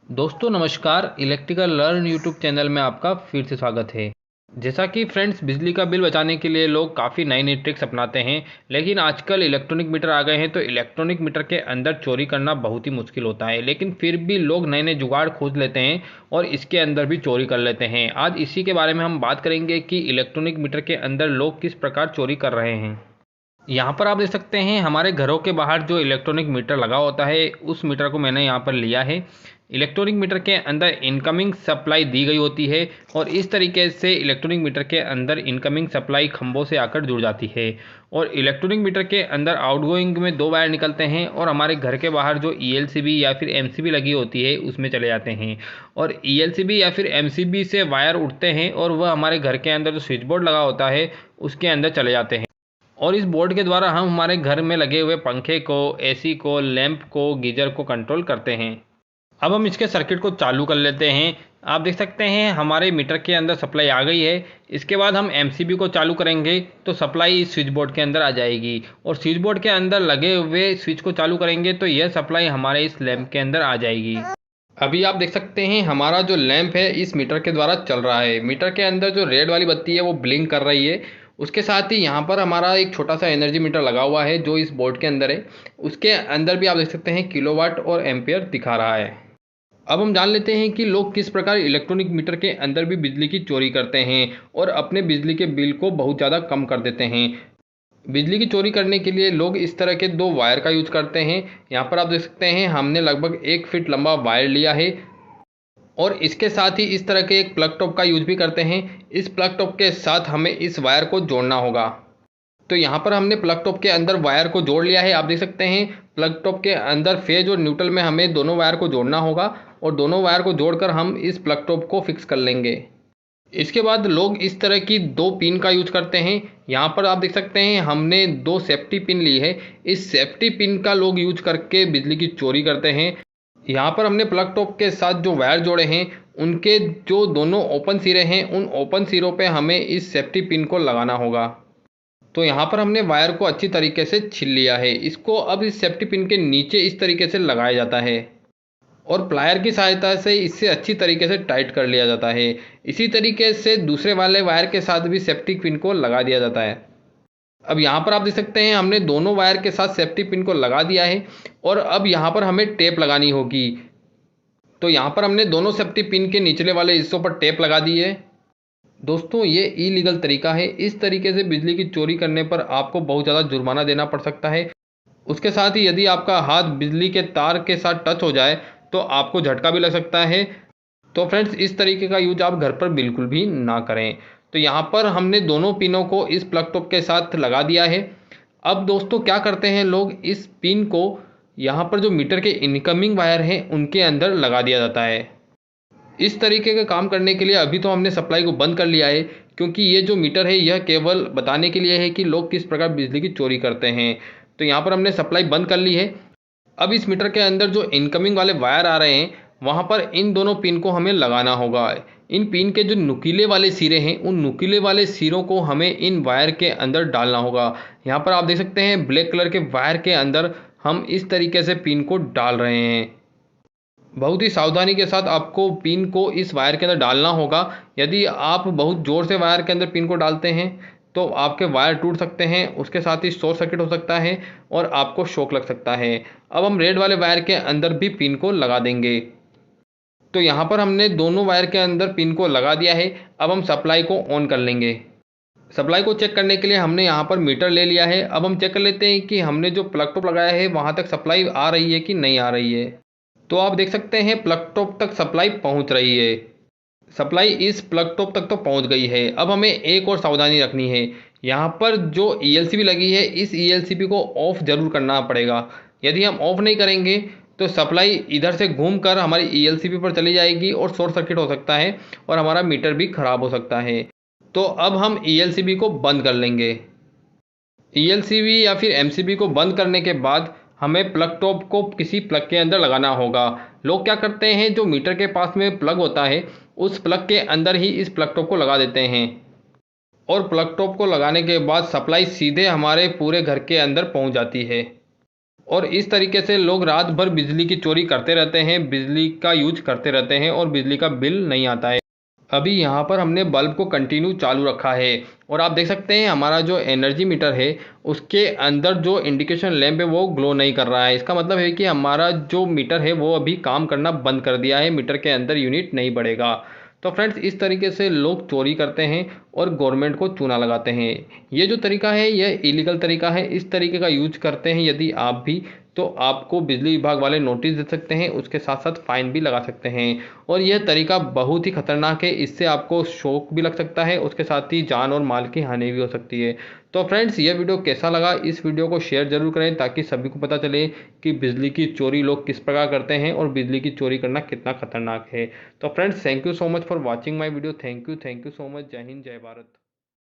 दोस्तों नमस्कार। Electrical learn YouTube channel में आपका फिर से स्वागत है। जैसा कि फ्रेंड्स, बिजली का बिल बचाने के लिए लोग काफ़ी नई नई ट्रिक्स अपनाते हैं, लेकिन आजकल इलेक्ट्रॉनिक मीटर आ गए हैं तो इलेक्ट्रॉनिक मीटर के अंदर चोरी करना बहुत ही मुश्किल होता है। लेकिन फिर भी लोग नए नए जुगाड़ खोज लेते हैं और इसके अंदर भी चोरी कर लेते हैं। आज इसी के बारे में हम बात करेंगे कि इलेक्ट्रॉनिक मीटर के अंदर लोग किस प्रकार चोरी कर रहे हैं। यहाँ पर आप देख सकते हैं, हमारे घरों के बाहर जो इलेक्ट्रॉनिक मीटर लगा होता है उस मीटर को मैंने यहाँ पर लिया है। इलेक्ट्रॉनिक मीटर के अंदर इनकमिंग सप्लाई दी गई होती है और इस तरीके से इलेक्ट्रॉनिक मीटर के अंदर इनकमिंग सप्लाई खंभों से आकर जुड़ जाती है और इलेक्ट्रॉनिक मीटर के अंदर आउटगोइंग में दो वायर निकलते हैं और हमारे घर के बाहर जो ईएलसीबी या फिर एमसीबी लगी होती है उसमें चले जाते हैं और ईएलसीबी या फिर एमसीबी से वायर उठते हैं और वह हमारे घर के अंदर जो स्विच बोर्ड लगा होता है उसके अंदर चले जाते हैं और इस बोर्ड के द्वारा हम हमारे घर में लगे हुए पंखे को, एसी को, लैंप को, गीजर को कंट्रोल करते हैं। अब हम इसके सर्किट को चालू कर लेते हैं। आप देख सकते हैं हमारे मीटर के अंदर सप्लाई आ गई है। इसके बाद हम एमसीबी को चालू करेंगे तो सप्लाई इस स्विच बोर्ड के अंदर आ जाएगी और स्विच बोर्ड के अंदर लगे हुए स्विच को चालू करेंगे तो यह सप्लाई हमारे इस लैंप के अंदर आ जाएगी। अभी आप देख सकते हैं हमारा जो लैंप है इस मीटर के द्वारा चल रहा है। मीटर के अंदर जो रेड वाली बत्ती है वो ब्लिंक कर रही है। उसके साथ ही यहाँ पर हमारा एक छोटा सा एनर्जी मीटर लगा हुआ है जो इस बोर्ड के अंदर है। उसके अंदर भी आप देख सकते हैं किलोवाट और एम्पियर दिखा रहा है। अब हम जान लेते हैं कि लोग किस प्रकार इलेक्ट्रॉनिक मीटर के अंदर भी बिजली की चोरी करते हैं और अपने बिजली के बिल को बहुत ज़्यादा कम कर देते हैं। बिजली की चोरी करने के लिए लोग इस तरह के दो वायर का यूज करते हैं। यहाँ पर आप देख सकते हैं हमने लगभग 1 फीट लंबा वायर लिया है और इसके साथ ही इस तरह के एक प्लग टॉप का यूज भी करते हैं। इस प्लग टॉप के साथ हमें इस वायर को जोड़ना होगा। तो यहाँ पर हमने प्लग टॉप के अंदर वायर को जोड़ लिया है। आप देख सकते हैं प्लग टॉप के अंदर फेज और न्यूट्रल में हमें दोनों वायर को जोड़ना होगा और दोनों वायर को जोड़कर हम इस प्लग टॉप को फिक्स कर लेंगे। इसके बाद लोग इस तरह की दो पिन का यूज करते हैं। यहाँ पर आप देख सकते हैं हमने दो सेफ्टी पिन ली है। इस सेफ्टी पिन का लोग यूज करके बिजली की चोरी करते हैं। यहाँ पर हमने प्लग टॉप के साथ जो वायर जोड़े हैं उनके जो दोनों ओपन सिरे हैं उन ओपन सिरों पे हमें इस सेफ्टी पिन को लगाना होगा। तो यहाँ पर हमने वायर को अच्छी तरीके से छील लिया है। इसको अब इस सेफ्टी पिन के नीचे इस तरीके से लगाया जाता है और प्लायर की सहायता से इससे अच्छी तरीके से टाइट कर लिया जाता है। इसी तरीके से दूसरे वाले वायर के साथ भी सेफ्टी पिन को लगा दिया जाता है। अब यहाँ पर आप देख सकते हैं हमने दोनों वायर के साथ सेफ्टी पिन को लगा दिया है और अब यहाँ पर हमें टेप लगानी होगी। तो यहाँ पर हमने दोनों सेफ्टी पिन के निचले वाले हिस्सों पर टेप लगा दी है। दोस्तों ये इलीगल तरीका है। इस तरीके से बिजली की चोरी करने पर आपको बहुत ज़्यादा जुर्माना देना पड़ सकता है। उसके साथ ही यदि आपका हाथ बिजली के तार के साथ टच हो जाए तो आपको झटका भी लग सकता है। तो फ्रेंड्स, इस तरीके का यूज आप घर पर बिल्कुल भी ना करें। तो यहाँ पर हमने दोनों पिनों को इस प्लग टॉप के साथ लगा दिया है। अब दोस्तों क्या करते हैं लोग, इस पिन को यहाँ पर जो मीटर के इनकमिंग वायर हैं उनके अंदर लगा दिया जाता है। इस तरीके का काम करने के लिए अभी तो हमने सप्लाई को बंद कर लिया है, क्योंकि ये जो मीटर है यह केवल बताने के लिए है कि लोग किस प्रकार बिजली की चोरी करते हैं। तो यहाँ पर हमने सप्लाई बंद कर ली है। अब इस मीटर के अंदर जो इनकमिंग वाले वायर आ रहे हैं वहाँ पर इन दोनों पिन को हमें लगाना होगा। इन पिन के जो नुकीले वाले सिरे हैं उन नुकीले वाले सिरों को हमें इन वायर के अंदर डालना होगा। यहाँ पर आप देख सकते हैं ब्लैक कलर के वायर के अंदर हम इस तरीके से पिन को डाल रहे हैं। बहुत ही सावधानी के साथ आपको पिन को इस वायर के अंदर डालना होगा। यदि आप बहुत ज़ोर से वायर के अंदर पिन को डालते हैं तो आपके वायर टूट सकते हैं। उसके साथ ही शॉर्ट सर्किट हो सकता है और आपको शॉक लग सकता है। अब हम रेड वाले वायर के अंदर भी पिन को लगा देंगे। तो यहाँ पर हमने दोनों वायर के अंदर पिन को लगा दिया है। अब हम सप्लाई को ऑन कर लेंगे। सप्लाई को चेक करने के लिए हमने यहाँ पर मीटर ले लिया है। अब हम चेक कर लेते हैं कि हमने जो प्लग टॉप लगाया है वहाँ तक सप्लाई आ रही है कि नहीं आ रही है। तो आप देख सकते हैं प्लग टॉप तक सप्लाई पहुँच रही है। सप्लाई इस प्लग टॉप तक तो पहुँच गई है। अब हमें एक और सावधानी रखनी है। यहाँ पर जो ईएलसीबी लगी है इस ईएलसीबी को ऑफ़ ज़रूर करना पड़ेगा। यदि हम ऑफ़ नहीं करेंगे तो सप्लाई इधर से घूमकर हमारी ईएलसीबी पर चली जाएगी और शॉर्ट सर्किट हो सकता है और हमारा मीटर भी ख़राब हो सकता है। तो अब हम ईएलसीबी को बंद कर लेंगे। ईएलसीबी या फिर एमसीबी को बंद करने के बाद हमें प्लग टॉप को किसी प्लग के अंदर लगाना होगा। लोग क्या करते हैं, जो मीटर के पास में प्लग होता है उस प्लग के अंदर ही इस प्लग टॉप को लगा देते हैं और प्लग टॉप को लगाने के बाद सप्लाई सीधे हमारे पूरे घर के अंदर पहुंच जाती है। और इस तरीके से लोग रात भर बिजली की चोरी करते रहते हैं, बिजली का यूज करते रहते हैं और बिजली का बिल नहीं आता है। अभी यहाँ पर हमने बल्ब को कंटिन्यू चालू रखा है और आप देख सकते हैं हमारा जो एनर्जी मीटर है उसके अंदर जो इंडिकेशन लैंप है वो ग्लो नहीं कर रहा है। इसका मतलब है कि हमारा जो मीटर है वो अभी काम करना बंद कर दिया है, मीटर के अंदर यूनिट नहीं बढ़ेगा। तो फ्रेंड्स, इस तरीके से लोग चोरी करते हैं और गवर्नमेंट को चूना लगाते हैं। ये जो तरीका है यह इलीगल तरीका है। इस तरीके का यूज करते हैं यदि आप भी, तो आपको बिजली विभाग वाले नोटिस दे सकते हैं, उसके साथ साथ फाइन भी लगा सकते हैं। और यह तरीका बहुत ही खतरनाक है, इससे आपको शॉक भी लग सकता है, उसके साथ ही जान और माल की हानि भी हो सकती है। तो फ्रेंड्स, यह वीडियो कैसा लगा, इस वीडियो को शेयर जरूर करें ताकि सभी को पता चले कि बिजली की चोरी लोग किस प्रकार करते हैं और बिजली की चोरी करना कितना खतरनाक है। तो friends, thank you so much for watching my video. Thank you so much. जय हिंद, जय भारत।